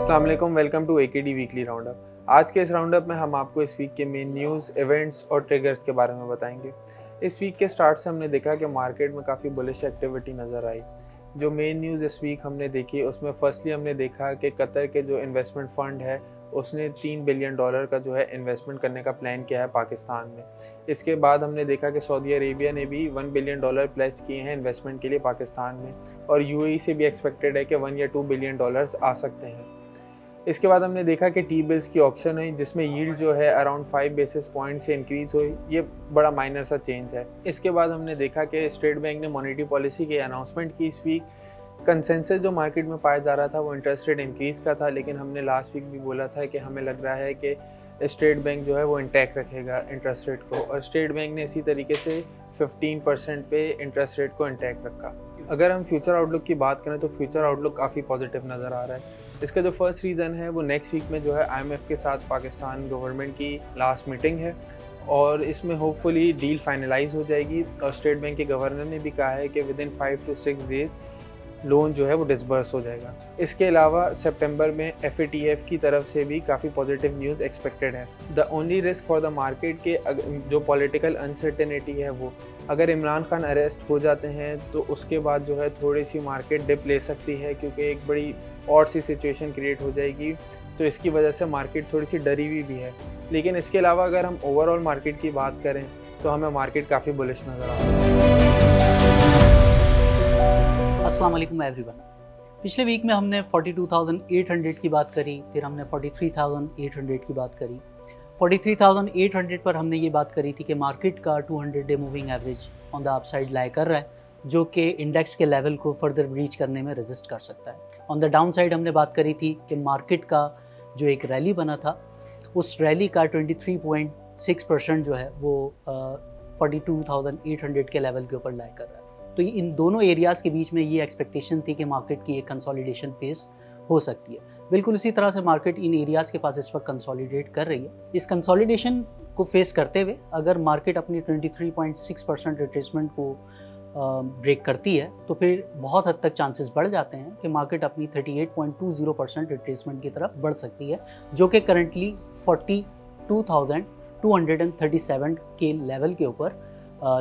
अस्सलाम वालेकुम, welcome to AKD weekly roundup. आज के इस राउंडअप में हम आपको इस वीक के मेन न्यूज़, इवेंट्स और ट्रिगर्स के बारे में बताएंगे। इस वीक के स्टार्ट से हमने देखा कि मार्केट में काफ़ी बुलिश एक्टिविटी नज़र आई। जो मेन न्यूज़ इस वीक हमने देखी उसमें फर्स्टली हमने देखा कि कतर के जो इन्वेस्टमेंट फ़ंड है उसने $3 बिलियन का जो है इन्वेस्टमेंट करने का प्लान किया है पाकिस्तान में। इसके बाद हमने देखा कि सऊदी अरेबिया ने भी $1 बिलियन प्लेस किए हैं इन्वेस्टमेंट के लिए पाकिस्तान में, और यूएई से भी एक्सपेक्टेड है कि $1 या $2 बिलियन आ सकते हैं। इसके बाद हमने देखा कि टी बिल्स की ऑक्शन हुई जिसमें यील्ड जो है अराउंड 5 बेसिस पॉइंट से इंक्रीज हुई। ये बड़ा माइनर सा चेंज है। इसके बाद हमने देखा कि स्टेट बैंक ने मॉनेटरी पॉलिसी की अनाउंसमेंट की इस वीक। कंसेंसस जो मार्केट में पाया जा रहा था वो इंटरेस्ट रेट इंक्रीज़ का था, लेकिन हमने लास्ट वीक भी बोला था कि हमें लग रहा है कि स्टेट बैंक जो है वो इंटैक्ट रखेगा इंटरेस्ट रेट को, और स्टेट बैंक ने इसी तरीके से 15% पे इंटरेस्ट रेट को इंटैक्ट रखा। अगर हम फ्यूचर आउटलुक की बात करें तो फ्यूचर आउटलुक काफ़ी पॉजिटिव नज़र आ रहा है। इसका जो फर्स्ट रीज़न है वो नेक्स्ट वीक में जो है IMF के साथ पाकिस्तान गवर्नमेंट की लास्ट मीटिंग है, और इसमें होपफुली डील फाइनलाइज हो जाएगी। और स्टेट बैंक के गवर्नर ने भी कहा है कि विदिन 5 to 6 डेज़ लोन जो है वो डिसबर्स हो जाएगा। इसके अलावा सितंबर में FATF की तरफ से भी काफ़ी पॉजिटिव न्यूज़ एक्सपेक्टेड है। The only risk for the market के जो पॉलिटिकल अनसर्टेनिटी है वो, अगर इमरान खान अरेस्ट हो जाते हैं तो उसके बाद जो है थोड़ी सी मार्केट डिप ले सकती है, क्योंकि एक बड़ी ऑड सी सिचुएशन क्रिएट हो जाएगी, तो इसकी वजह से मार्केट थोड़ी सी डरी हुई भी है। लेकिन इसके अलावा अगर हम ओवरऑल मार्केट की बात करें तो हमें मार्केट काफ़ी बुलिश नज़र आ रहा है। अस्सलाम वालेकुम एवरीवन। पिछले वीक में हमने 42,800 की बात करी, फिर हमने 43,800 की बात करी। 43,800 पर हमने ये बात करी थी कि मार्केट का 200 day moving average on the upside lie कर रहा है, जो कि इंडेक्स के लेवल को फर्दर ब्रीच करने में रेजिस्ट कर सकता है। ऑन द डाउन साइड हमने बात करी थी कि मार्केट का जो एक रैली बना था उस रैली का 23.6% जो है वो 42,800 के लेवल के ऊपर लाई कर रहा है। तो इन दोनों एरियाज़ के बीच में ये एक्सपेक्टेशन थी कि मार्केट की एक कंसोलिडेशन फेस हो सकती है। बिल्कुल इसी तरह से मार्केट इन एरियाज़ के पास इस वक्त कंसोलिडेट कर रही है। इस कंसोलिडेशन को फेस करते हुए अगर मार्केट अपनी 23.6% रिट्रेसमेंट को ब्रेक करती है तो फिर बहुत हद तक चांसेस बढ़ जाते हैं कि मार्केट अपनी 38.20% रिट्रेसमेंट की तरफ बढ़ सकती है, जो कि करंटली 42,237 के लेवल के ऊपर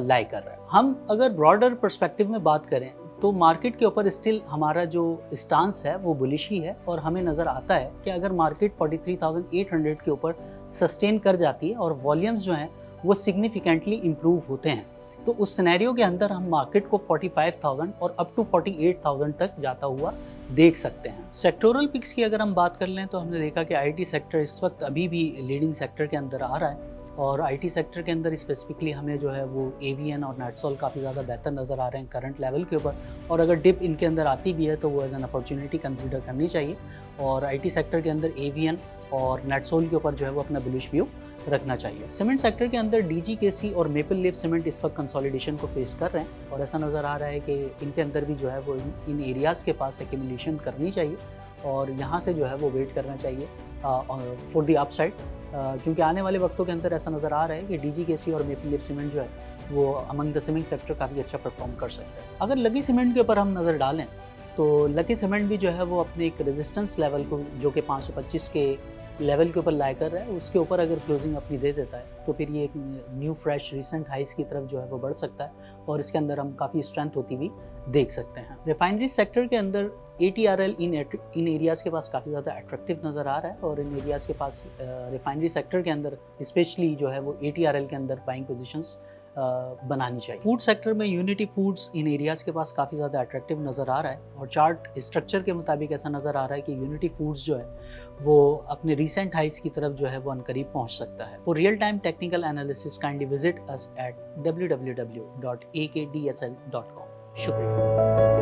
लाई कर रहा है। हम अगर ब्रॉडर पर्सपेक्टिव में बात करें तो मार्केट के ऊपर स्टिल हमारा जो स्टांस है वो बुलिश ही है, और हमें नज़र आता है कि अगर मार्केट 43,800 के ऊपर सस्टेन कर जाती है और वॉल्यूम्स जो हैं वो सिग्निफिकेंटली इम्प्रूव होते हैं तो उस सिनेरियो के अंदर हम मार्केट को 45,000 और अप टू 48,000 तक जाता हुआ देख सकते हैं। सेक्टोरल पिक्स की अगर हम बात कर लें तो हमने देखा कि IT सेक्टर इस वक्त अभी भी लीडिंग सेक्टर के अंदर आ रहा है, और IT सेक्टर के अंदर स्पेसिफिकली हमें जो है वो AVN और नेटसोल काफ़ी ज़्यादा बेहतर नज़र आ रहे हैं करंट लेवल के ऊपर, और अगर डिप इनके अंदर आती भी है तो वो एज एन अपॉर्चुनिटी कंसीडर करनी चाहिए, और IT सेक्टर के अंदर AVN और नेटसोल के ऊपर जो है वो अपना बुलिश व्यू रखना चाहिए। सीमेंट सेक्टर के अंदर DGKC और मेपल लीफ सीमेंट इस वक्त कंसोलिडेशन को फेस कर रहे हैं, और ऐसा नज़र आ रहा है कि इनके अंदर भी जो है वो इन एरियाज़ के पास एक्यूमुलेशन करनी चाहिए, और यहाँ से जो है वो वेट करना चाहिए फॉर द अपसाइड, क्योंकि आने वाले वक्तों के अंदर ऐसा नज़र आ रहा है कि DGKC और मेपल लीफ सीमेंट जो है वो अमंग द सीमेंट सेक्टर काफ़ी अच्छा परफॉर्म कर सकते हैं। अगर लकी सीमेंट के ऊपर हम नज़र डालें तो लकी सीमेंट भी जो है वो अपने एक रेजिस्टेंस लेवल को जो कि 525 के लेवल के ऊपर लाई कर रहा है उसके ऊपर अगर क्लोजिंग अपनी दे देता है तो फिर ये एक न्यू फ्रेश रिसेंट हाइस की तरफ जो है वो बढ़ सकता है, और इसके अंदर हम काफ़ी स्ट्रेंथ होती हुई देख सकते हैं। रिफाइनरी सेक्टर के अंदर ATRL इन एरियाज़ के पास काफ़ी ज़्यादा अट्रैक्टिव नज़र आ रहा है, और इन एरियाज़ के पास रिफाइनरी सेक्टर के अंदर स्पेशली जो है वो ATRL के अंदर बाइंग पोजीशंस बनानी चाहिए। फूड सेक्टर में यूनिटी फूड्स इन एरियाज़ के पास काफ़ी ज़्यादा अट्रैक्टिव नज़र आ रहा है, और चार्ट स्ट्रक्चर के मुताबिक ऐसा नज़र आ रहा है कि यूनिटी फूड्स जो है वो अपने रिसेंट हाइस की तरफ जो है वो अनकरीब पहुंच सकता है। For real time technical analysis kindly visit us at www.akdsl.com। शुक्रिया।